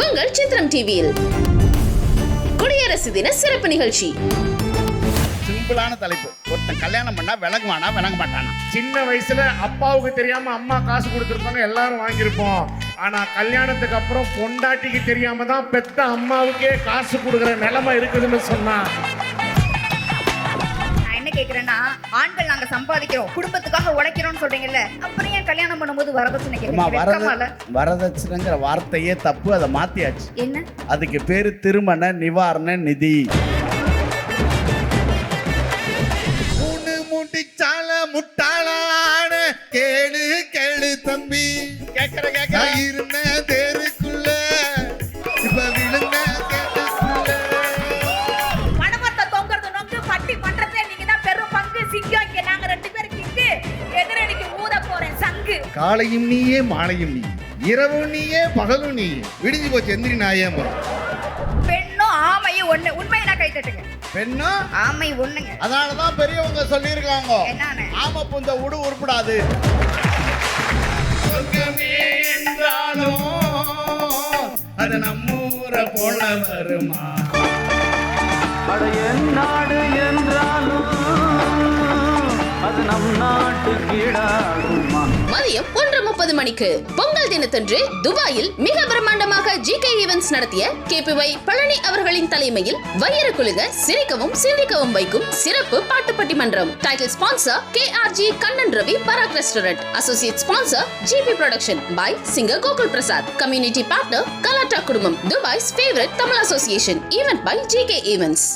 உங்கள் சித்திரம் டிவியில் குடியரசு தின சிறப்பு நிகழ்ச்சி. சிம்பிளான தலைப்பு. ஒருத்தன் கல்யாணம் பண்ணா விளங்குவானா விளங்க மாட்டானா? சின்ன வயசுல அப்பாவுக்கு தெரியாம அம்மா காசு கொடுத்துருப்பாங்க, எல்லாரும் வாங்கியிருப்போம். ஆனா கல்யாணத்துக்கு அப்புறம் பொண்டாட்டிக்கு தெரியாம தான் பெத்த அம்மாவுக்கே காசு கொடுக்குற நிலைமை இருக்குதுன்னு சொன்னா என்ன கேக்குறேன்னா, ஆண்கள் நாங்க சம்பாதிக்கிறோம், குடும்பத்துக்காக உழைக்கிறோம்னு சொல்றீங்கல்ல, அப்புறம் ஏன் கல்யாணம் பண்ணும்போது வரதட்சணை கேக்குறீங்க? வரதட்சணைங்கிற வார்த்தையே தப்பு, அதை மாத்தியாச்சு. என்ன அதுக்கு பேரு திருமண நிவாரண நிதி. முட்டிச்சால முட்டாளான கேளு கேளு தம்பி, கேட்கற கேட்கற இருந்த தேருக்குள்ள இப்ப விழுந்த கேட்டுக்குள்ள. மணமரத்தை தொங்குறது நோக்கு, பட்டி பண்றதே நீங்க தான் பெரும் பங்கு. சிங்கம் இங்க நாங்க 2 பேரும் கிங்கு, எதிரடிக்கு ஊத போறேன் சங்கு. காலையும் நீயே மாலையும் நீ, இரவும் நீயே பகலும் நீ, விடிஞ்சு போச்சு எந்திரி நாயே முறை. பெண்ணும் ஆமையும் ஒண்ணு, உண்மையை கை தட்டுங்க. பெண்ணும் ஆமை ஒண்ணுங்க. அதனாலதான் பெரியவங்க சொல்லியிருக்காங்க, என்னன்னு? ஆமை புந்த உடு உருப்படாது. என்றாலும் அது நம்மூர போல வருமா? நாடு என்றாலும் அது நம் நாட்டு கீழாகுமா? மதியம் 1:30 மணிக்கு பொங்கல் தினத்தன்று துபாயில் மிக பிரம்மாண்டமாக ஜிகே ஈவென்ட்ஸ் நடத்திய KPY பழனி அவர்களின் தலைமையில் வயிறு குலுங்க சிரிக்கவும் சிந்திக்கவும் வைக்கும் சிறப்பு பாட்டு பட்டிமன்றம். Title sponsor KRG Kannan Ravi பராக் restaurant. Associate sponsor GP production by singer Gokul Prasad. Community partner Galatta குடும்பம். Dubai's favourite Tamil association. Event by GK events.